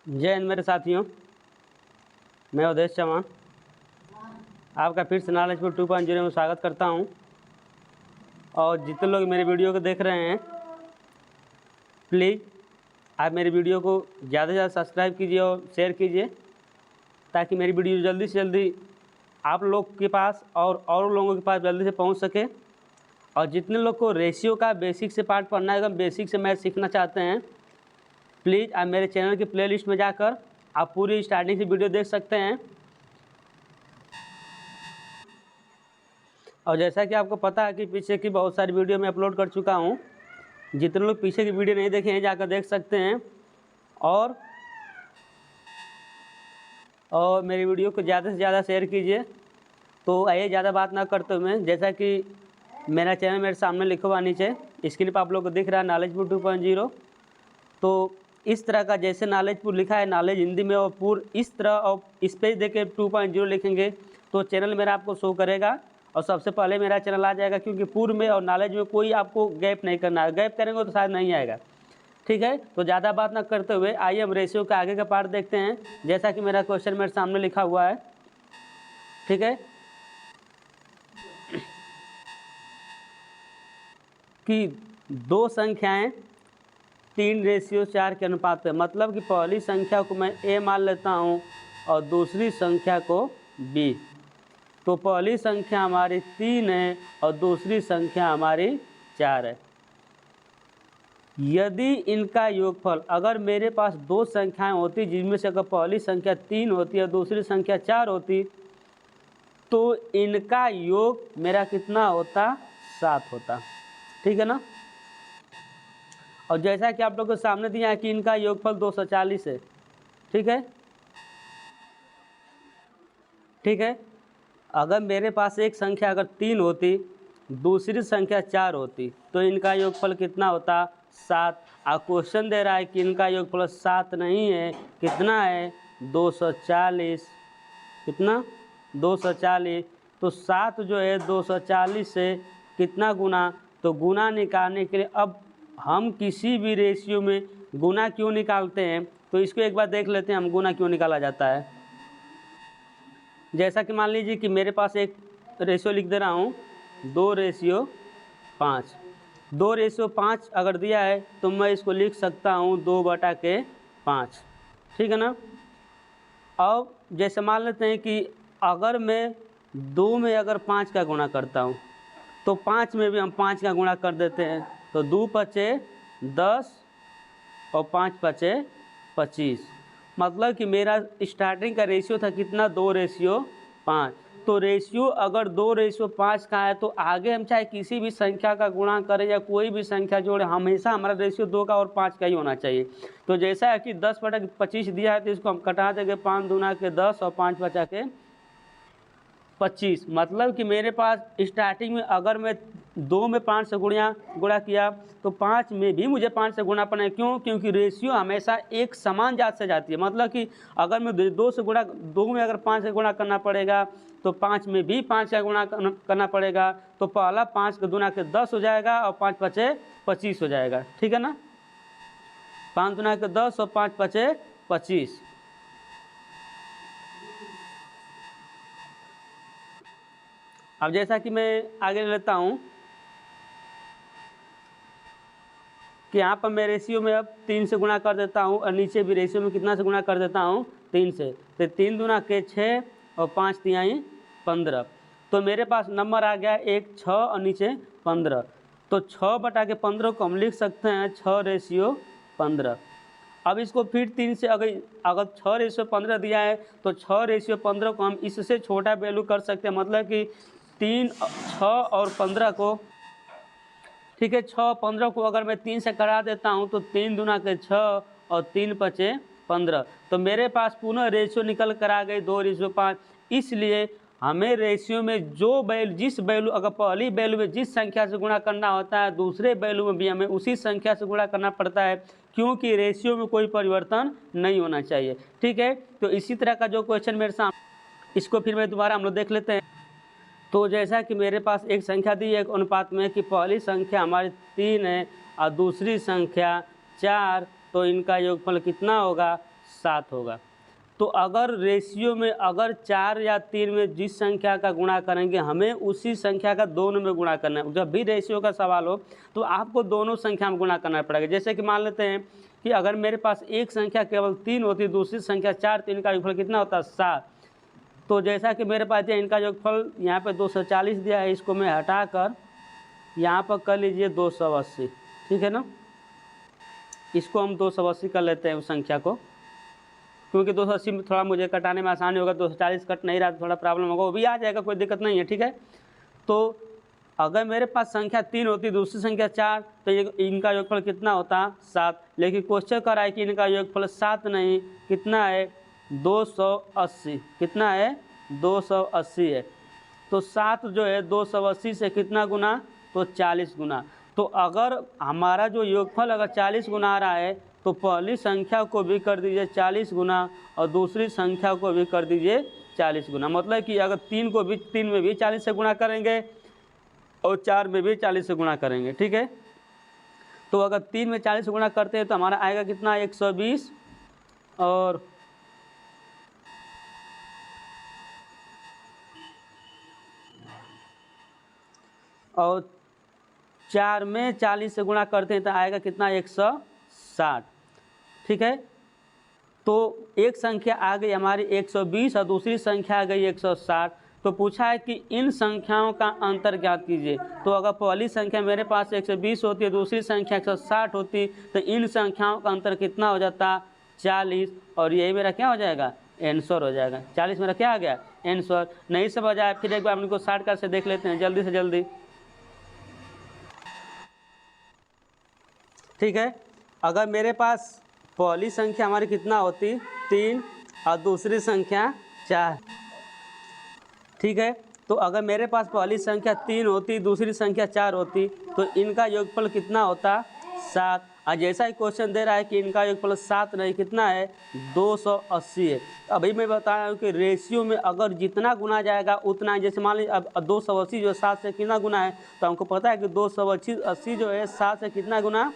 जय हिंद मेरे साथियों, मैं उदेश चौहान आपका फिर से नॉलेजफुल 2.0 में स्वागत करता हूं। और जितने लोग मेरे वीडियो को देख रहे हैं, प्लीज़ आप मेरे वीडियो को ज़्यादा से ज़्यादा सब्सक्राइब कीजिए और शेयर कीजिए, ताकि मेरी वीडियो जल्दी से जल्दी आप लोग के पास और लोगों के पास जल्दी से पहुंच सके। और जितने लोग को रेशियो का बेसिक से पार्ट पढ़ना है, एकदम बेसिक से मैथ सीखना चाहते हैं, प्लीज़ आप मेरे चैनल की प्लेलिस्ट में जाकर आप पूरी स्टार्टिंग से वीडियो देख सकते हैं। और जैसा कि आपको पता है कि पीछे की बहुत सारी वीडियो मैं अपलोड कर चुका हूं। जितने लोग पीछे की वीडियो नहीं देखे हैं, जाकर देख सकते हैं। और मेरी वीडियो को ज़्यादा से ज़्यादा शेयर कीजिए। तो आइए ज़्यादा बात ना करते हुए, जैसा कि मेरा चैनल मेरे सामने लिखा हुआ नीचे स्क्रीन पर आप लोग को दिख रहा है, नॉलेजफुल 2.0। तो इस तरह का जैसे नॉलेजफुल लिखा है, नॉलेज हिंदी में, और पूर्ण इस तरह और स्पेस देके 2.0 लिखेंगे तो चैनल मेरा आपको शो करेगा और सबसे पहले मेरा चैनल आ जाएगा। क्योंकि पूर्व में और नॉलेज में कोई आपको गैप नहीं करना है, गैप करेंगे तो शायद नहीं आएगा। ठीक है, तो ज़्यादा बात ना करते हुए आइए हम रेशियो का आगे का पार्ट देखते हैं। जैसा कि मेरा क्वेश्चन मेरे सामने लिखा हुआ है, ठीक है, कि दो संख्याएं 3:4 के अनुपात है। मतलब कि पहली संख्या को मैं a मान लेता हूं और दूसरी संख्या को b। तो पहली संख्या हमारी 3 है और दूसरी संख्या हमारी 4 है। यदि इनका योगफल, अगर मेरे पास दो संख्याएं होती जिनमें से अगर पहली संख्या 3 होती और दूसरी संख्या 4 होती, तो इनका योग मेरा कितना होता? 7 होता। ठीक है ना। और जैसा कि आप लोगों के सामने दिया है कि इनका योगफल 240 है। ठीक है, ठीक है। अगर मेरे पास एक संख्या अगर 3 होती, दूसरी संख्या 4 होती, तो इनका योगफल कितना होता? 7। और क्वेश्चन दे रहा है कि इनका योगफल 7 नहीं है, कितना है? 240। कितना? 240। तो 7 जो है 240 से कितना गुना? तो गुना निकालने के लिए अब हम किसी भी रेशियो में गुना क्यों निकालते हैं, तो इसको एक बार देख लेते हैं हम गुना क्यों निकाला जाता है। जैसा कि मान लीजिए कि मेरे पास एक रेशियो लिख दे रहा हूँ, 2:5। 2:5 अगर दिया है तो मैं इसको लिख सकता हूँ 2/5। ठीक है ना। अब जैसे मान लेते हैं कि अगर मैं 2 में अगर 5 का गुणा करता हूँ, तो 5 में भी हम 5 का गुणा कर देते हैं। तो 2 पचे 10 और 5 पचे 25। मतलब कि मेरा स्टार्टिंग का रेशियो था कितना? 2:5। तो रेशियो अगर 2:5 का है, तो आगे हम चाहे किसी भी संख्या का गुणा करें या कोई भी संख्या जोड़े, हमेशा हमारा रेशियो 2 का और 5 का ही होना चाहिए। तो जैसा है कि 10/25 दिया है, तो इसको हम कटा देंगे 5 दूना के 10 और 5 बचा के 25। मतलब कि मेरे पास स्टार्टिंग में अगर मैं 2 में 5 से गुणा किया, तो 5 में भी मुझे 5 से गुणा करना है। क्यों? क्योंकि रेशियो हमेशा एक समान जात से जाती है। मतलब कि अगर मैं 2 में अगर 5 से गुणा करना पड़ेगा, तो 5 में भी 5 का गुणा करना पड़ेगा। तो पहला 5 के दूना के 10 हो जाएगा और 5 पचे 25 हो जाएगा। ठीक है ना। 5 दूना के 10 और 5 पचे 25। अब जैसा कि मैं आगे लेता हूँ कि यहाँ पर मैं रेशियो में अब 3 से गुणा कर देता हूँ और नीचे भी रेशियो में कितना से गुणा कर देता हूँ? 3 से। तो 3 दूना के 6 और 5 तिहाई 15। तो मेरे पास नंबर आ गया 1 6 और नीचे 15। तो 6/15 को हम लिख सकते हैं 6:15। अब इसको फिर 3 से अगर 6:15 दिया है, तो 6:15 को हम इससे छोटा वैल्यू कर सकते हैं। मतलब कि 3, 6 और 15 को, ठीक है, 6 15 को अगर मैं 3 से करा देता हूं, तो 3 दूना के 6 और 3 पचे 15। तो मेरे पास पुनः रेशियो निकल कर आ गई 2:5। इसलिए हमें रेशियो में जिस वैल्यू, अगर पहली वैल्यू में जिस संख्या से गुणा करना होता है, दूसरे वैल्यू में भी हमें उसी संख्या से गुणा करना पड़ता है। क्योंकि रेशियो में कोई परिवर्तन नहीं होना चाहिए। ठीक है, तो इसी तरह का जो क्वेश्चन मेरे सामने, इसको फिर मैं दोबारा हम लोग देख लेते हैं। तो जैसा कि मेरे पास एक संख्या दी है एक अनुपात में कि पहली संख्या हमारी 3 है और दूसरी संख्या 4, तो इनका योगफल कितना होगा? 7 होगा। तो अगर रेशियो में अगर 4 या 3 में जिस संख्या का गुणा करेंगे हमें उसी संख्या का दोनों में गुणा करना है। जब भी रेशियो का सवाल हो तो आपको दोनों संख्या में गुणा करना पड़ेगा। जैसे कि मान लेते हैं कि अगर मेरे पास एक संख्या केवल 3 होती, दूसरी संख्या 4, तो इनका योगफल कितना होता है 7। तो जैसा कि मेरे पास इनका योगफल यहाँ पे 240 दिया है, इसको मैं हटाकर यहाँ पर कर लीजिए 280, ठीक है ना। इसको हम 280 कर लेते हैं उस संख्या को, क्योंकि 280 में थोड़ा मुझे कटाने में आसानी होगा। 240 कट नहीं रहा तो थोड़ा प्रॉब्लम होगा, वो भी आ जाएगा, कोई दिक्कत नहीं है, ठीक है। तो अगर मेरे पास संख्या 3 होती, दूसरी संख्या 4, तो इनका योगफल कितना होता 7। लेकिन क्वेश्चन कर रहा है कि इनका योगफल 7 नहीं, कितना है 280। कितना है 280 है। तो 7 जो है 280 से कितना गुना, तो 40 गुना। तो अगर हमारा जो योगफल अगर 40 गुना आ रहा है तो पहली संख्या को भी कर दीजिए 40 गुना और दूसरी संख्या को भी कर दीजिए 40 गुना। मतलब कि अगर 3 में भी 40 से गुणा करेंगे और 4 में भी 40 से गुणा करेंगे, ठीक है। तो अगर 3 में 40 से गुणा करते हैं तो हमारा आएगा कितना 120, और 4 में 40 से गुणा करते हैं तो आएगा कितना 160, ठीक है। तो एक संख्या आ गई हमारी 120 और दूसरी संख्या आ गई 160। तो पूछा है कि इन संख्याओं का अंतर ज्ञात कीजिए। तो अगर पहली संख्या मेरे पास 120 होती है, दूसरी संख्या 160 होती, तो इन संख्याओं का अंतर कितना हो जाता 40, और यही मेरा क्या हो जाएगा आंसर हो जाएगा। 40 मेरा क्या आ गया आंसर। नहीं समझ आया फिर एक बार हम इनको शॉर्टकट से देख लेते हैं जल्दी से जल्दी, ठीक है। अगर मेरे पास पहली संख्या हमारी कितना होती 3 और दूसरी संख्या 4, ठीक है। तो अगर मेरे पास पहली संख्या 3 होती, दूसरी संख्या 4 होती, तो इनका योगफल कितना होता 7। और जैसा ही क्वेश्चन दे रहा है कि इनका योगफल 7 नहीं, कितना है 280 है। अभी मैं बता रहा हूँ कि रेशियो में अगर जितना गुना जाएगा उतना, जैसे मान लीजिए अब 280 जो 7 से कितना गुना है, तो हमको पता है कि 280 जो है 7 से कितना गुना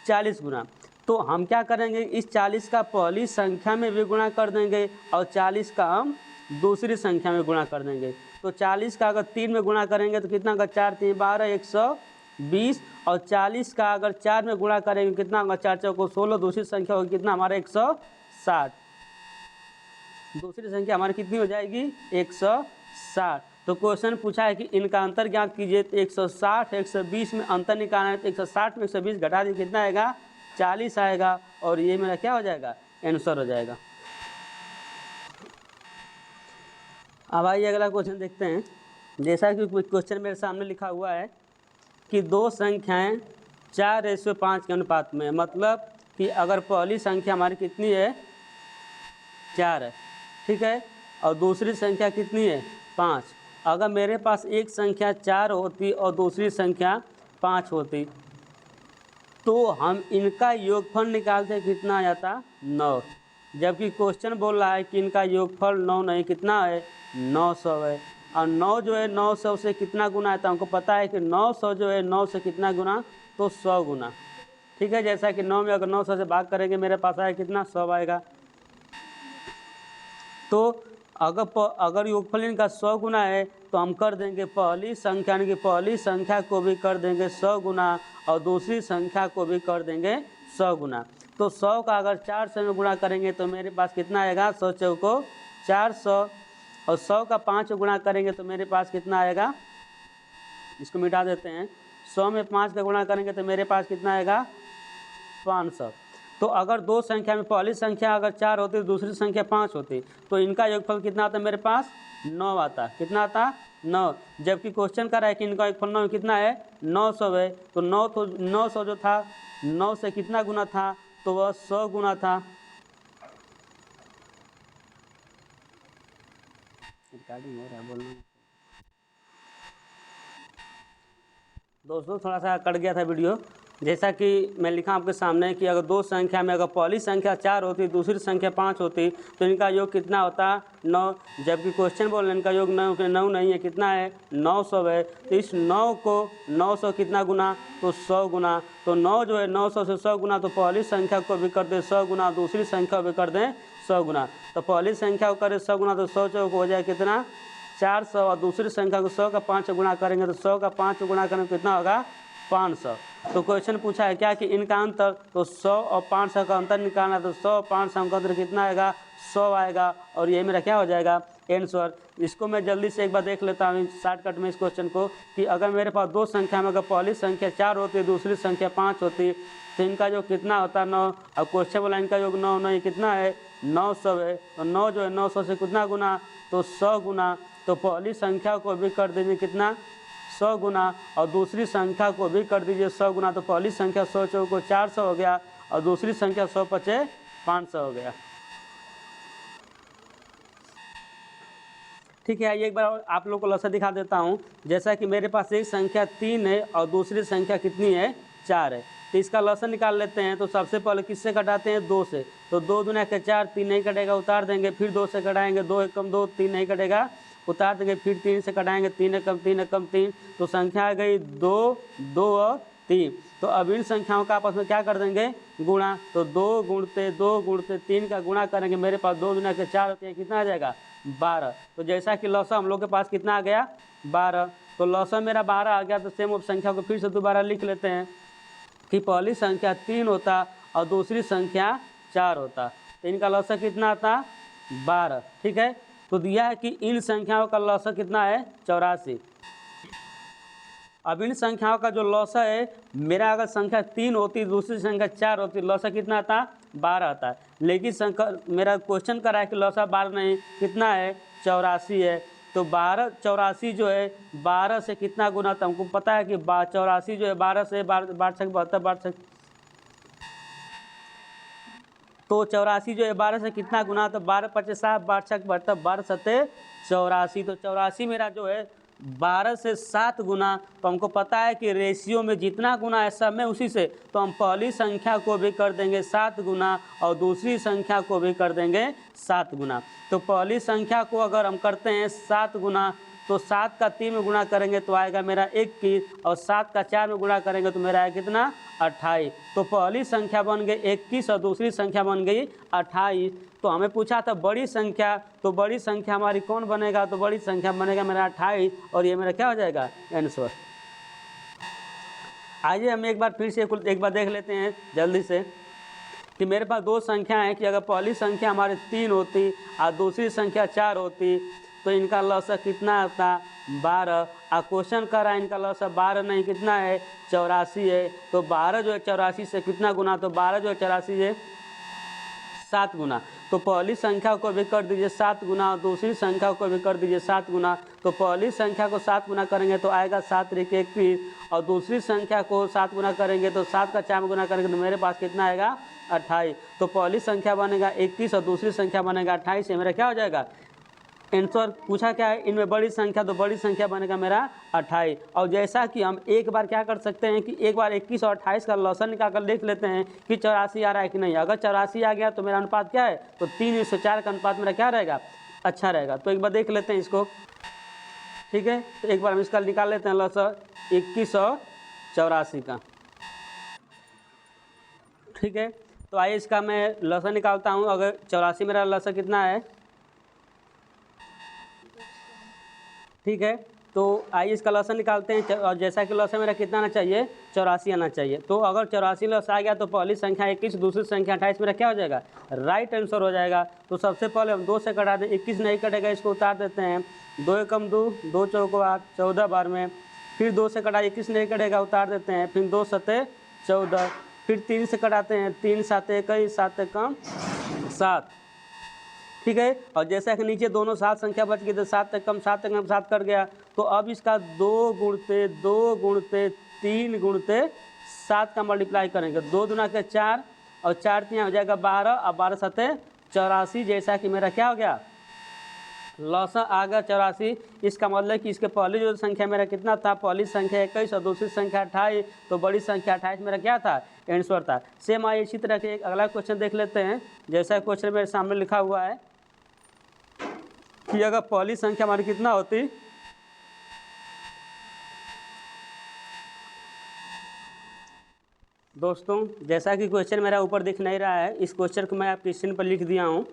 40 गुना। तो हम क्या करेंगे, इस 40 का पहली संख्या में भी गुणा कर देंगे और 40 का हम दूसरी संख्या में गुणा कर देंगे। तो 40 का अगर 3 में गुणा करेंगे तो कितना होगा 4 3 12 120, और 40 का अगर 4 में गुणा करेंगे कितना होगा 4 4 को 16, दूसरी संख्या होगी कितना हमारा 160। दूसरी संख्या हमारी कितनी हो जाएगी 160। तो क्वेश्चन पूछा है कि इनका अंतर ज्ञात कीजिए। तो 160 120 में अंतर निकालना है, तो 160 में 120 घटा दी कितना आएगा 40 आएगा, और ये मेरा क्या हो जाएगा आंसर हो जाएगा। अब आइए अगला क्वेश्चन देखते हैं। जैसा कि क्वेश्चन मेरे सामने लिखा हुआ है कि दो संख्याएं 4:5 के अनुपात में, मतलब कि अगर पहली संख्या हमारी कितनी है 4 है, ठीक है, और दूसरी संख्या कितनी है 5। अगर मेरे पास एक संख्या 4 होती और दूसरी संख्या 5 होती, तो हम इनका योगफल निकालते कितना आ जाता 9। जबकि क्वेश्चन बोल रहा है कि इनका योगफल 9 नहीं, कितना है 900 है। और 9 जो है 900 से कितना गुना है, तो हमको पता है कि 900 जो है 9 से कितना गुना, तो 100 गुना, ठीक है। जैसा कि 9 में अगर 900 से भाग करेंगे मेरे पास आएगा कितना 100 आएगा। तो अगर योगफल इनका 100 गुना है तो हम कर देंगे पहली संख्या, यानी कि पहली संख्या को भी कर देंगे 100 गुना और दूसरी संख्या को भी कर देंगे 100 गुना। तो 100 का अगर 400 में गुणा करेंगे तो मेरे पास कितना आएगा 100 चौको 400, और 100 का 5 गुणा करेंगे तो मेरे पास कितना आएगा, इसको मिटा देते हैं, 100 में 5 का गुणा करेंगे तो मेरे पास कितना आएगा 500। तो अगर दो संख्या में पहली संख्या अगर 4 होती तो दूसरी संख्या 5 होती, तो इनका योगफल कितना आता मेरे पास 9 आता। कितना आता 9। जबकि क्वेश्चन कर रहा है कि इनका योगफल 9 कितना है 900 है। तो 900 जो था 9 से कितना गुना था, तो वह 100 गुना था। रिकॉर्डिंग हो रहा है, बोलना दोस्तों, थोड़ा सा कट गया था वीडियो, जैसा कि मैं लिखा आपके सामने कि अगर दो संख्या में अगर पहली संख्या 4 होती दूसरी संख्या 5 होती तो इनका योग कितना होता 9, जबकि क्वेश्चन बोल रहे हैं इनका योग 9 नहीं है, कितना है 900 है। तो इस 9 को 900 कितना गुना तो 100 गुना, तो 9 जो है 900 से 100 गुना, तो पहली संख्या को भी कर दें 100 गुना, दूसरी संख्या को भी कर दें 100 गुना। तो पहली संख्या को करें 100 गुना तो 100 चौक हो जाए कितना 400, और दूसरी संख्या को 100 का 5 गुना करेंगे तो 100 का 5 गुना करेंगे तो कितना होगा 500। तो क्वेश्चन पूछा है क्या कि इनका अंतर, तो 100 और 500 का अंतर निकालना, तो 100 और 500 का अंतर कितना आएगा 100 आएगा, और ये मेरा क्या हो जाएगा आंसर। इसको मैं जल्दी से एक बार देख लेता हूँ शॉर्टकट में इस क्वेश्चन को कि अगर मेरे पास दो संख्या में अगर पहली संख्या 4 होती है दूसरी संख्या 5 होती तो इनका जो कितना होता 9, और क्वेश्चन बोला इनका योग 9 नहीं कितना है 900 है। तो 9 जो है 900 से कितना गुना तो 100 गुना, तो पहली संख्या को भी कर दीजिए कितना 100 गुना, और दूसरी संख्या को भी कर दीजिए 100 गुना। तो पहली संख्या 100 चौको 400 हो गया, और दूसरी संख्या 100 पचे 500 हो गया। ठीक है, ये एक बार आप लोग को लसा दिखा देता हूँ। जैसा कि मेरे पास एक संख्या 3 है और दूसरी संख्या कितनी है 4 है, तो इसका लसन निकाल लेते हैं। तो सबसे पहले किससे घटाते हैं 2 से, तो 2 दूना के 4, 3 नहीं कटेगा उतार देंगे, फिर 2 से घटाएंगे 2 एकम 2, 3 नहीं कटेगा उतार देंगे, फिर 3 से कटाएंगे 3 एकम 3, तो संख्या आ गई 2, 2 और 3। तो अब इन संख्याओं का आपस में क्या कर देंगे गुणा, तो 2 गुणते 3 का गुणा करेंगे, मेरे पास 2 दूना के 4 होते हैं, कितना आ जाएगा 12। तो जैसा कि लौसा हम लोग के पास कितना आ गया 12, तो लौसा मेरा 12 आ गया। तो सेम संख्या को फिर से दोबारा लिख लेते हैं कि पहली संख्या 3 होता और दूसरी संख्या 4 होता, तो इनका लौसा कितना आता 12। ठीक है, तो दिया है कि इन संख्याओं का लौसा कितना है 84। अब इन संख्याओं का जो लौसा है, मेरा अगर संख्या 3 होती दूसरी संख्या 4 होती, लौसा कितना आता 12 आता है। लेकिन संख्या मेरा क्वेश्चन कर रहा है कि लौसा 12 नहीं कितना है 84 है। तो 84 जो है 12 से कितना गुना, तो हमको पता है कि 84 जो है 12 से 12 तो 84 जो है 12 से कितना गुना, तो 12 पचे 7 12 सते 84। तो 84 मेरा जो है 12 से 7 गुना, तो हमको पता है कि रेशियो में जितना गुना है सब में उसी से, तो हम पहली संख्या को भी कर देंगे 7 गुना और दूसरी संख्या को भी कर देंगे 7 गुना। तो पहली संख्या को अगर हम करते हैं 7 गुना, तो 7 का 3 में गुणा करेंगे तो आएगा मेरा 21, और 7 का 4 में गुणा करेंगे तो मेरा आएगा कितना 28। तो पहली संख्या बन गई 21 और दूसरी संख्या बन गई 28। तो हमें पूछा था बड़ी संख्या, तो बड़ी संख्या हमारी कौन बनेगा, तो बड़ी संख्या बनेगा मेरा 28, और ये मेरा क्या हो जाएगा आंसर। आइए हम एक बार फिर से एक बार देख लेते हैं जल्दी से कि मेरे पास दो संख्या हैं कि अगर पहली संख्या हमारी 3 होती और दूसरी संख्या 4 होती तो इनका लौसा कितना आता 12। और क्वेश्चन कर रहा है इनका लौसा 12 नहीं कितना है 84 है। तो 12 जो है 84 से कितना गुना, तो 12 जो है 84 है 7 गुना। तो पहली संख्या को भी कर दीजिए 7 गुना और दूसरी संख्या को भी कर दीजिए 7 गुना। तो पहली संख्या को 7 गुना करेंगे तो आएगा 7 × 21, और दूसरी संख्या को 7 गुना करेंगे तो 7 का 4 में गुना करेंगे तो मेरे पास कितना आएगा 28। तो पहली संख्या बनेगा 21 और दूसरी संख्या बनेगा 28, से मेरा क्या हो जाएगा आंसर। पूछा क्या है इनमें बड़ी संख्या, तो बड़ी संख्या बनेगा मेरा 28। और जैसा कि हम एक बार क्या कर सकते हैं कि एक बार 21 और 28 का लौसन निकाल कर देख लेते हैं कि 84 आ रहा है कि नहीं। अगर 84 आ गया तो मेरा अनुपात क्या है, तो 3:4 का अनुपात मेरा क्या रहेगा अच्छा रहेगा। तो एक बार देख लेते हैं इसको। ठीक है, तो एक बार हम इसका निकाल लेते हैं लौसन 21 और 84 का। ठीक है, तो आइए इसका मैं लौसन निकालता हूँ। अगर 84 मेरा लौसन कितना है, ठीक है, तो आइए इसका लौसन निकालते हैं। और जैसा कि लौसन मेरा कितना आना चाहिए 84 आना चाहिए। तो अगर 84 लौसन आ गया तो पहली संख्या 21 दूसरी संख्या 28 मेरा क्या हो जाएगा राइट आंसर हो जाएगा। तो सबसे पहले हम 2 से कटा दें, 21 नहीं कटेगा इसको उतार देते हैं। 2 एकम 2, 2 चौको 8, 14 बार में, फिर 2 से कटा 21 नहीं कटेगा उतार देते हैं, फिर 2 सते 14, फिर 3 से कटाते हैं 3 7 21, 7 एकम 7। ठीक है, और जैसा कि नीचे दोनों 7 संख्या बच गई तो 7 एकम 7 कर गया। तो अब इसका 2 गुणते 3 गुणते 7 का मल्टीप्लाई करेंगे। 2 दूना के 4 और 4 3 हो जाएगा 12 और 12 सते 84। जैसा कि मेरा क्या हो गया लौसा आ गया 84। इसका मतलब कि इसके पहली जो संख्या मेरा कितना था, पहली संख्या 21 और दूसरी संख्या 28, तो बड़ी संख्या 28 मेरा क्या था, आंसर था। सेम आइए इसी तरह के एक अगला क्वेश्चन देख लेते हैं। जैसा क्वेश्चन मेरे सामने लिखा हुआ है कि अगर पहली संख्या हमारी कितना होती, दोस्तों जैसा कि क्वेश्चन मेरा ऊपर दिख नहीं रहा है, इस क्वेश्चन को मैं आपकी स्क्रीन पर लिख दिया हूँ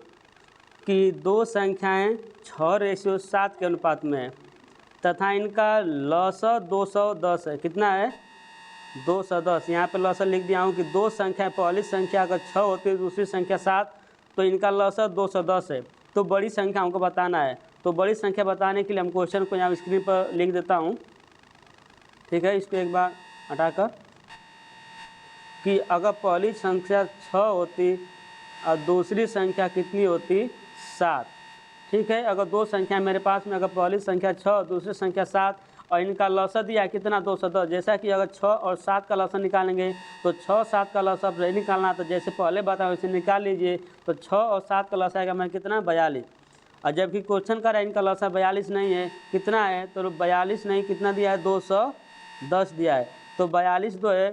कि दो संख्याएं 6:7 के अनुपात में है तथा इनका लौसा 210 है। कितना है, 210। यहाँ पे लौसा लिख दिया हूँ कि दो संख्याएं, पहली संख्या अगर 6 होती है, दूसरी संख्या 7, तो इनका लौसा 210 है। तो बड़ी संख्या हमको बताना है। तो बड़ी संख्या बताने के लिए हम क्वेश्चन को यहाँ स्क्रीन पर लिख देता हूँ, ठीक है। इसको एक बार हटाकर कि अगर पहली संख्या 6 होती और दूसरी संख्या कितनी होती, 7, ठीक है। अगर दो संख्या मेरे पास में, अगर पहली संख्या 6 दूसरी संख्या 7 और इनका लौसा दिया कितना, 210। जैसा कि अगर 6 और 7 का लौसा निकालेंगे तो 6 7 का लौसा नहीं निकालना, तो जैसे पहले बताया वैसे निकाल लीजिए। तो 6 और 7 का लौसा आएगा मैं कितना, 42। और जबकि क्वेश्चन कर रहा है इनका लौसा 42 नहीं है, कितना है, तो 42 नहीं, कितना दिया है, 210 दिया है। तो 42 जो है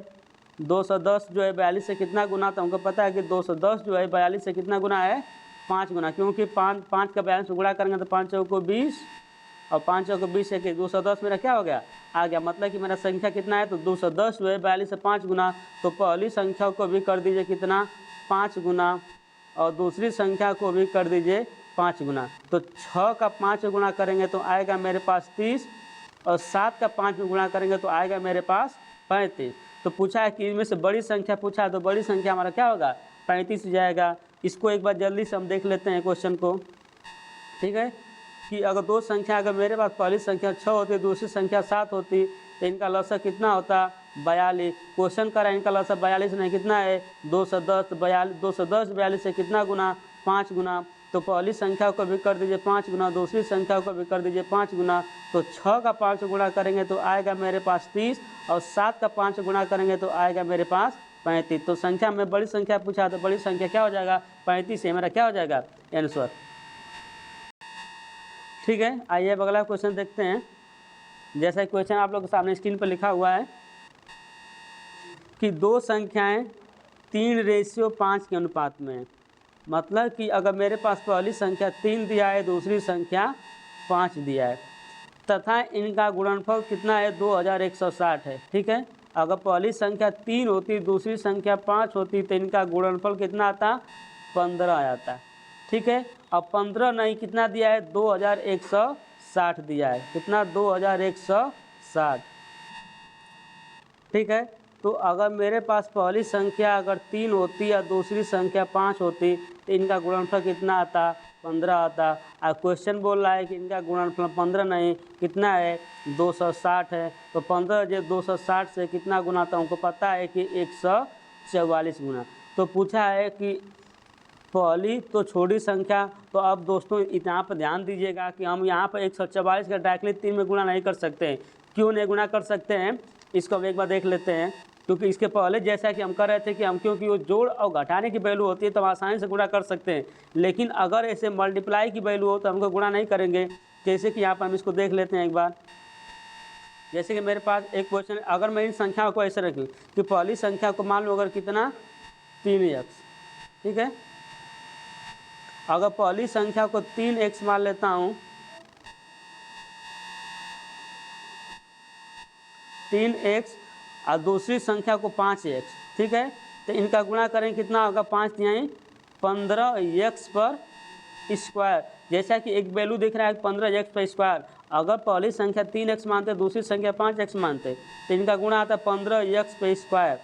210 जो है 42 से कितना गुना, तो हमको पता है कि 210 जो है 42 से कितना गुना है, 5 गुना। क्योंकि 5 का 42 गुणा करेंगे तो 5 चौको 20 और 5 चौको 20 है कि 210 मेरा क्या हो गया, आ गया। मतलब कि मेरा संख्या कितना है, तो 210 जो है 42 से 5 गुना। तो पहली संख्या को भी कर दीजिए कितना, 5 गुना, और दूसरी संख्या को भी कर दीजिए 5 गुना। तो 6 का 5 गुना करेंगे तो आएगा मेरे पास 30, और 7 का 5 गुणा करेंगे तो आएगा मेरे पास 35। तो पूछा है कि इनमें से बड़ी संख्या पूछा है, तो बड़ी संख्या हमारा क्या होगा, 35 जाएगा। इसको एक बार जल्दी से हम देख लेते हैं क्वेश्चन को, ठीक है। कि अगर दो संख्या, अगर मेरे पास पहली संख्या 6 होती, दूसरी संख्या 7 होती, तो इनका लौसा कितना होता, 42। क्वेश्चन कर रहा है इनका लौसा 42 नहीं, कितना है, 210। 210 42 से कितना गुना, 5 गुना। तो पहली संख्या को भी कर दीजिए 5 गुना, दूसरी संख्या को भी कर दीजिए 5 गुना। तो 6 का 5 गुणा करेंगे तो आएगा मेरे पास 30, और 7 का 5 गुणा करेंगे तो आएगा मेरे पास 35। तो संख्या में बड़ी संख्या पूछा, तो बड़ी संख्या क्या हो जाएगा, 35 है मेरा क्या हो जाएगा, आंसर, ठीक है। आइए अब अगला क्वेश्चन देखते हैं। जैसा क्वेश्चन आप लोग के सामने स्क्रीन पर लिखा हुआ है कि दो संख्याएं 3:5 के अनुपात में है। मतलब कि अगर मेरे पास पहली संख्या 3 दिया है, दूसरी संख्या 5 दिया है, तथा इनका गुणनफल कितना है, 2160 है, ठीक है। अगर पहली संख्या 3 होती, दूसरी संख्या 5 होती, तो इनका गुणनफल कितना आता, 15 आता, ठीक है। अब 15 नहीं, कितना दिया है, 2160 दिया है, कितना, 2160, ठीक है। तो अगर मेरे पास पहली संख्या अगर 3 होती या दूसरी संख्या 5 होती, तो इनका गुणनफल कितना आता, 15 आता। और क्वेश्चन बोल रहा है कि इनका गुणनफल 15 नहीं, कितना है, 260 है। तो 15 जो 260 से कितना गुना था, हमको पता है कि 144 गुना। तो पूछा है कि पहली तो छोटी संख्या, तो अब दोस्तों यहाँ पर ध्यान दीजिएगा कि हम यहाँ पर 144 का डायरेक्टली 3 में गुणा नहीं कर सकते हैं। क्यों नहीं गुणा कर सकते हैं, इसको हम एक बार देख लेते हैं। क्योंकि इसके पहले जैसा कि हम कर रहे थे कि हम, क्योंकि वो जोड़ और घटाने की वैल्यू होती है तो हम आसानी से गुणा कर सकते हैं, लेकिन अगर ऐसे मल्टीप्लाई की वैल्यू हो तो हमको गुणा नहीं करेंगे। जैसे कि यहाँ पर हम इसको देख लेते हैं एक बार। जैसे कि मेरे पास एक क्वेश्चन, अगर मैं इन संख्याओं को ऐसे रखूँ कि पहली संख्या को मान लो अगर कितना, 3x, ठीक है। अगर पहली संख्या को 3x मान लेता हूँ, 3x, और दूसरी संख्या को 5x, ठीक है। तो इनका गुणा करें कितना होगा, 5 यानी 15x पर स्क्वायर। जैसा कि एक वैल्यू दिख रहा है 15x पर स्क्वायर। अगर पहली संख्या 3x मानते, दूसरी संख्या 5x मानते, तो इनका गुणा आता है 15x पर स्क्वायर।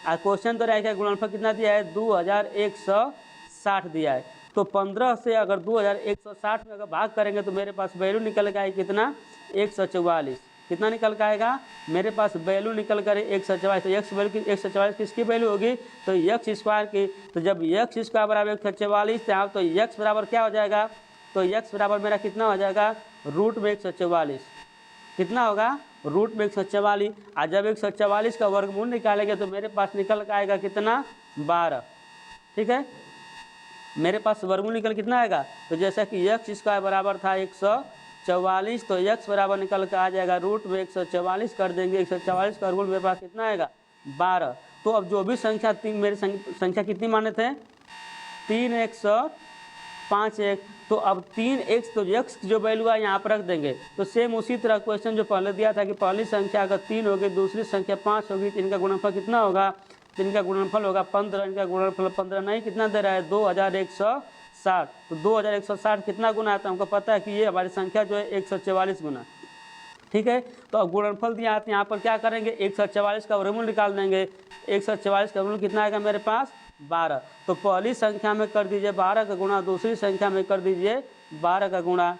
और क्वेश्चन तो रहेगा गुणनफल कितना दिया है, 2160 दिया है। तो 15 से अगर 2160 में अगर भाग करेंगे तो मेरे पास वैल्यू निकल के आएगी कितना, 144। कितना निकल के आएगा, मेरे पास वैल्यू निकल कर 144। तो x वैल्यू 144 किसकी वैल्यू होगी, तो x स्क्वायर की। तो जब x स्क्वायर बराबर 144 तो x बराबर क्या हो जाएगा, तो x बराबर मेरा कितना हो जाएगा, रूट में 144। कितना होगा, रूट में 144। और जब 144 का वर्गमूल निकालेंगे तो मेरे पास निकल के आएगा कितना, 12, ठीक है। मेरे पास वर्गमूल निकल कितना आएगा, तो जैसा कि एक्स स्क्वायर बराबर था 144, तो एक्स बराबर निकल कर आ जाएगा रूट में 144 कर देंगे, 144 का वर्गमूल मेरे पास कितना आएगा 12। तो अब जो भी संख्या तीन मेरी संख्या कितनी माने थे 3x और 5x, तो अब 3x तो x की जो वैल्यू है यहाँ पर रख देंगे। तो सेम उसी तरह क्वेश्चन जो पहले दिया था कि पहली संख्या अगर 3 होगी दूसरी संख्या 5 होगी तो इनका गुणनफल कितना होगा, तो इनका गुणनफल होगा 15, इनका गुणनफल 15 नहीं कितना दे रहा है 2160। तो 2160 कितना गुना है, तो हमको पता है कि ये हमारी संख्या जो है 144 गुना, ठीक है। तो अब गुणनफल दिया है तो यहाँ पर क्या करेंगे 144 का वर्गमूल निकाल देंगे, 144 का वर्गमूल कितना आएगा मेरे पास 12। तो पहली संख्या में कर दीजिए 12 का गुणा, दूसरी संख्या में कर दीजिए 12 का गुणा,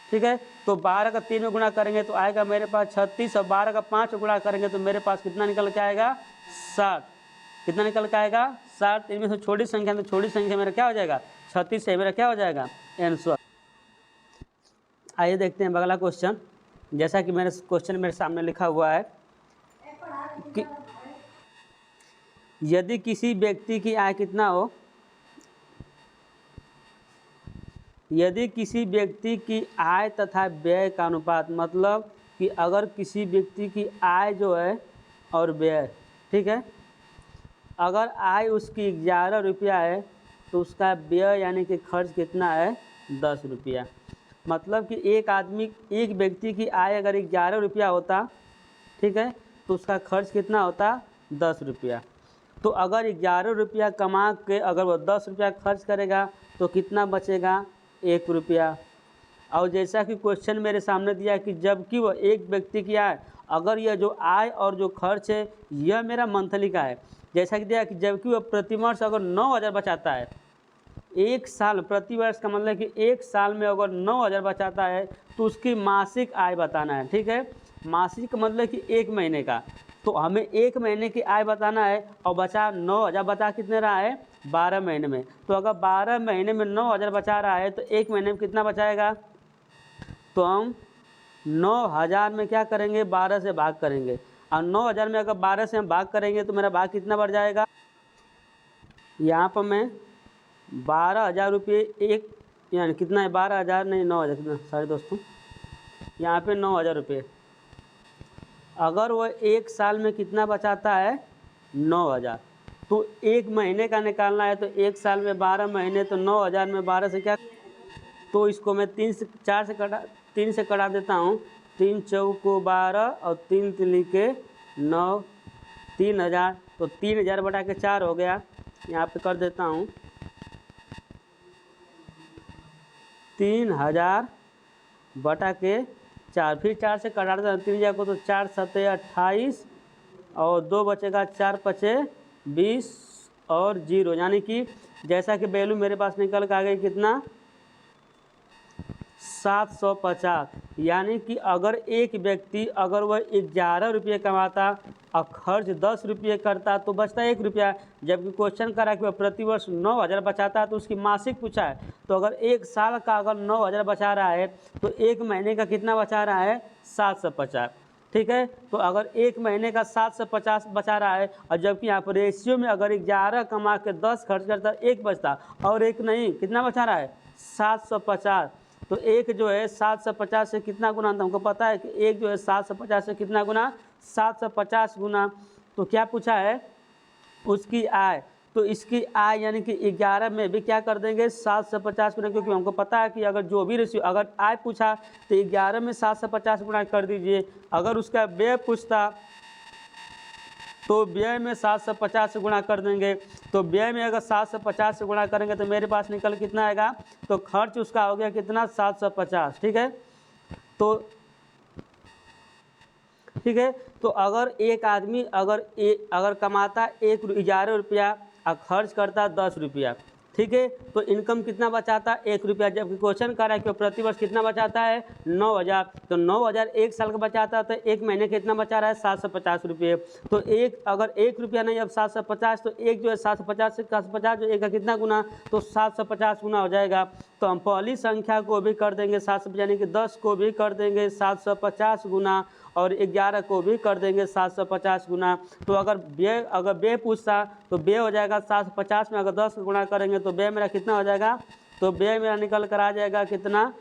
ठीक है। तो 12 का 3 में गुणा करेंगे तो आएगा मेरे पास 36, और 12 का 5 में गुणा करेंगे तो मेरे पास कितना निकल के आएगा 60। कितना निकल के आएगा 60। इनमें से छोटी संख्या, तो छोटी संख्या मेरा क्या हो जाएगा 36 से मेरा क्या हो जाएगा आंसर। आइए देखते हैं अगला क्वेश्चन। जैसा कि मेरे क्वेश्चन मेरे सामने लिखा हुआ है कि यदि किसी व्यक्ति की आय कितना हो, यदि किसी व्यक्ति की आय तथा व्यय का अनुपात, मतलब कि अगर किसी व्यक्ति की आय जो है और व्यय, ठीक है, अगर आय उसकी 11 रुपया है तो उसका व्यय यानी कि खर्च कितना है 10 रुपया। मतलब कि एक व्यक्ति की आय अगर 11 रुपया होता, ठीक है, तो उसका खर्च कितना होता 10 रुपया। तो अगर 11 रुपया कमा के अगर वो 10 रुपया खर्च करेगा तो कितना बचेगा 1 रुपया। और जैसा कि क्वेश्चन मेरे सामने दिया है कि जबकि वो एक व्यक्ति की आय, अगर यह जो आय और जो खर्च है यह मेरा मंथली का है, जैसा कि दिया कि जबकि वह प्रतिवर्ष अगर 9000 बचाता है, एक साल प्रतिवर्ष का मतलब कि एक साल में अगर 9000 बचाता है तो उसकी मासिक आय बताना है, ठीक है। मासिक का मतलब कि एक महीने का, तो हमें एक महीने की आय बताना है और बचा 9000, बचा कितने रहा है 12 महीने में। तो अगर 12 महीने में 9000 बचा रहा है तो एक महीने में कितना बचाएगा, तो हम 9000 में क्या करेंगे 12 से भाग करेंगे, और 9000 में अगर 12 से हम भाग करेंगे तो मेरा भाग कितना बढ़ जाएगा, यहाँ पर मैं 12,000 रुपये एक यानी कितना है 12,000 नहीं 9,000 कितना सारे दोस्तों, यहाँ पे 9,000 रुपये। अगर वो एक साल में कितना बचाता है 9,000, तो एक महीने का निकालना है तो एक साल में 12 महीने, तो 9,000 में 12 से क्या, तो इसको मैं 3 से कटा देता हूँ। 3 चौको 12 और 3 तिली के 9, 3000, तो 3000 बटा के 4 हो गया। यहाँ पे कर देता हूँ 3000 बटा के 4, फिर 4 से कटा देता हूँ 3000 को, तो 4 7 28 और 2 बचेगा 4 5 20 और 0, यानी कि जैसा कि वैल्यू मेरे पास निकल के आ गई कितना 750। यानी कि अगर एक व्यक्ति अगर वह 11 रुपये कमाता और खर्च 10 रुपये करता तो बचता 1 रुपया, जबकि क्वेश्चन करा कि वह प्रतिवर्ष 9000 बचाता तो उसकी मासिक पूछा है। तो अगर एक साल का अगर 9000 बचा रहा है तो एक महीने का कितना बचा रहा है 750, ठीक है। तो अगर एक महीने का 750 बचा रहा है, और जबकि यहाँ पर रेशियो में अगर 11 कमा के 10 खर्च करता 1 बचता, और एक नहीं कितना बचा रहा है 750। तो एक जो है 750 से कितना गुना, तो हमको पता है कि एक जो है 750 से कितना गुना 750 गुना। तो क्या पूछा है उसकी आय, तो इसकी आय यानी कि 11 में भी क्या कर देंगे 750 गुना, क्योंकि हमको पता है कि अगर जो भी रेशियो अगर आय पूछा तो 11 में 750 गुना कर दीजिए। अगर उसका व्यय पूछता तो व्यय में 750 से गुणा कर देंगे। तो व्यय में अगर 750 से गुणा करेंगे तो मेरे पास निकल कितना आएगा, तो खर्च उसका हो गया कितना 750, ठीक है। तो अगर एक आदमी अगर कमाता 11 रुपया और खर्च करता 10 रुपया, ठीक है, तो इनकम कितना बचाता 1 रुपया, जबकि क्वेश्चन कर रहा है कि प्रतिवर्ष कितना बचाता है 9000। तो 9000 एक साल का बचाता है तो एक महीने कितना बचा रहा है 750 रुपये। तो एक अगर 1 रुपया नहीं अब 750, तो एक जो है 750 से 750 जो एक का कितना गुना, तो 750 गुना हो जाएगा। तो हम पहली संख्या को भी कर देंगे 750 यानी कि 10 को भी कर देंगे 750 गुना, और 11 को भी कर देंगे 750 गुना। तो अगर व्यय पूछता तो व्यय हो जाएगा 750 में अगर 10 गुना करेंगे तो व्यय मेरा कितना हो जाएगा, तो व्यय मेरा निकल कर आ जाएगा कितना,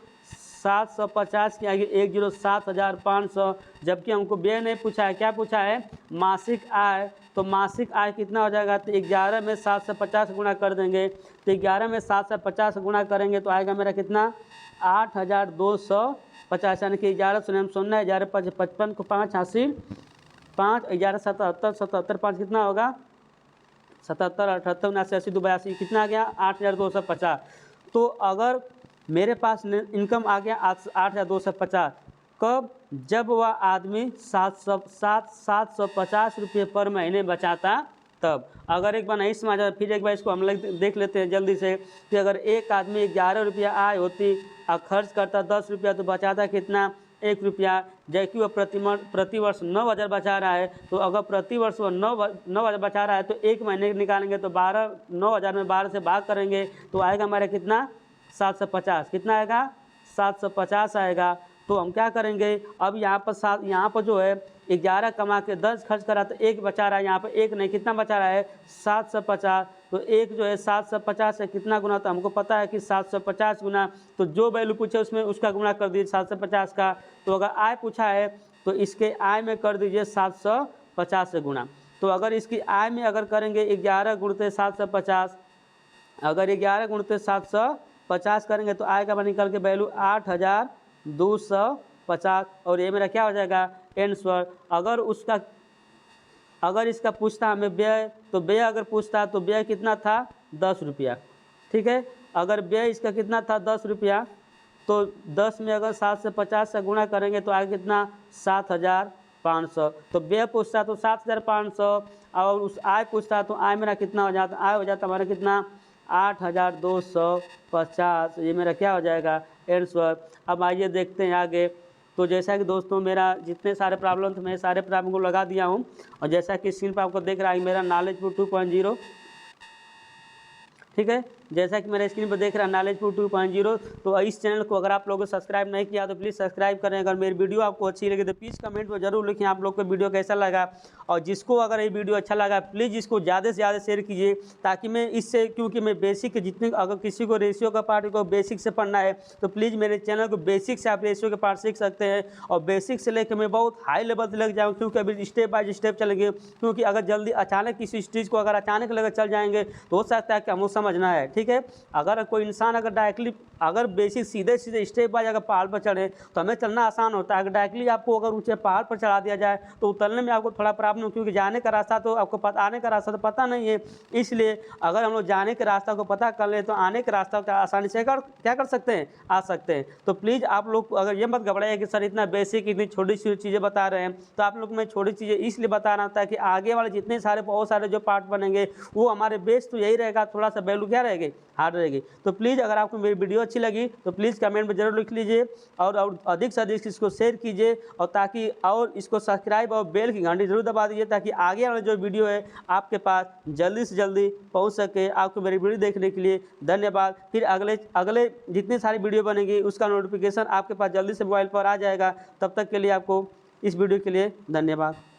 750 के आगे 107,500। जबकि हमको व्यय नहीं पूछा है, क्या पूछा है, मासिक आय। तो मासिक आय कितना हो जाएगा, तो 11 में 750 गुना कर देंगे। तो 11 में 750 गुना करेंगे तो आएगा मेरा कितना, 8,250, यानी कि 11 शून्य 11 55 को 5 हासिल 5 11 77 77 5 कितना होगा, 77 78 79 80 82 कितना आ गया, 8,250। तो अगर मेरे पास इनकम आ गया 8,250, कब, जब वह आदमी 750 रुपये पर महीने बचाता तब। अगर एक बार नहीं समझ आया फिर एक बार इसको हम लोग देख लेते हैं जल्दी से कि अगर एक आदमी 11 रुपया आय होती और खर्च करता 10 रुपया तो बचाता कितना, 1 रुपया। जबकि वह प्रति वर्ष 9,000 बचा रहा है, तो अगर प्रति वर्ष वह 9,000 बचा रहा है तो एक महीने निकालेंगे तो 9,000 में 12 से भाग करेंगे तो आएगा हमारा कितना, 750। कितना आएगा, 750 आएगा। तो हम क्या करेंगे, अब यहाँ पर जो है 11 कमा के 10 खर्च करा तो 1 बचा रहा है, यहाँ पर 1 नहीं, कितना बचा रहा है, 750। तो 1 जो है 750 से कितना गुना, तो हमको पता है कि 750 गुना, तो जो वैल्यू पूछे उसमें उसका गुना कर दीजिए 750 का। तो अगर आय पूछा है तो इसके आय में कर दीजिए 750 से गुना। तो अगर इसकी आय में अगर करेंगे 11 गुणते 750, अगर 11 गुणते 750 करेंगे तो आय का निकल के वैल्यू 8,250। और ये मेरा क्या हो जाएगा, आंसर। अगर इसका पूछता हमें व्यय, तो व्यय अगर पूछता तो व्यय कितना था, 10 रुपया। ठीक है, अगर व्यय इसका कितना था 10 रुपया, तो 10 में अगर 7 से 50 से गुणा करेंगे तो आगे कितना, 7,500। तो व्यय पूछता तो 7,500 और उस आय पूछता तो आय मेरा कितना हो जाता, आय हो जाता हमारा कितना, 8,250। ये मेरा क्या हो जाएगा, आंसर। अब आइए देखते हैं आगे। तो जैसा कि दोस्तों मेरा जितने सारे प्रॉब्लम थे मैं सारे प्रॉब्लम को लगा दिया हूँ, और जैसा कि स्क्रीन पर आपको देख रहा है मेरा नॉलेजफुल 2.0, ठीक है, जैसा कि मेरे स्क्रीन पर देख रहा है नॉलेजफुल 2.0। तो इस चैनल को अगर आप लोगों ने सब्सक्राइब नहीं किया तो प्लीज़ सब्सक्राइब करें। अगर मेरी वीडियो आपको अच्छी लगी तो प्लीज़ कमेंट में जरूर लिखें आप लोग को वीडियो कैसा लगा, और जिसको अगर ये वीडियो अच्छा लगा प्लीज़ इसको ज़्यादा से ज़्यादा शेयर कीजिए, ताकि मैं इससे, क्योंकि मैं बेसिक जितने, अगर किसी को रेशियो का पार्ट को बेसिक से पढ़ना है तो प्लीज़ मेरे चैनल को बेसिक से आप रेशियो के पार्ट सीख सकते हैं, और बेसिक से लेकर मैं बहुत हाई लेवल तक लग जाऊँ, क्योंकि अभी स्टेप बाय स्टेप चलेंगे। क्योंकि अगर जल्दी अचानक किसी चीज़ को अगर अचानक लेकर चल जाएंगे तो हो सकता है कि हमको समझना है। ठीक है, अगर कोई इंसान अगर डायरेक्टली अगर बेसिक सीधे स्टेप बाय अगर पहाड़ पर चढ़े तो हमें चलना आसान होता है। अगर डायरेक्टली आपको अगर ऊंचे पहाड़ पर चढ़ा दिया जाए तो उतरने में आपको थोड़ा प्रॉब्लम, क्योंकि जाने का रास्ता तो आपको आने का रास्ता तो पता नहीं है। इसलिए अगर हम लोग जाने के रास्ता को पता कर ले तो आने के रास्ता आसानी से क्या कर सकते हैं, आ सकते हैं। तो प्लीज़ आप लोग अगर ये मत घबराइए कि सर इतना बेसिक इतनी छोटी छोटी चीज़ें बता रहे हैं, तो आप लोग मैं छोटी चीज़ें इसलिए बता रहा था कि आगे वाले जितने सारे बहुत सारे जो पार्ट बनेंगे वो हमारे बेस तो यही रहेगा, थोड़ा सा वैल्यू क्या रहेगी, हार्ड रहेगी। तो प्लीज़ अगर आपको मेरी वीडियो अच्छी लगी तो प्लीज़ कमेंट में ज़रूर लिख लीजिए, और अधिक से अधिक इसको शेयर कीजिए, और ताकि और इसको सब्सक्राइब और बेल की घंटी जरूर दबा दीजिए, ताकि आगे वाला जो वीडियो है आपके पास जल्दी से जल्दी पहुंच सके। आपको मेरी वीडियो देखने के लिए धन्यवाद। फिर अगले जितनी सारी वीडियो बनेगी उसका नोटिफिकेशन आपके पास जल्दी से मोबाइल पर आ जाएगा। तब तक के लिए आपको इस वीडियो के लिए धन्यवाद।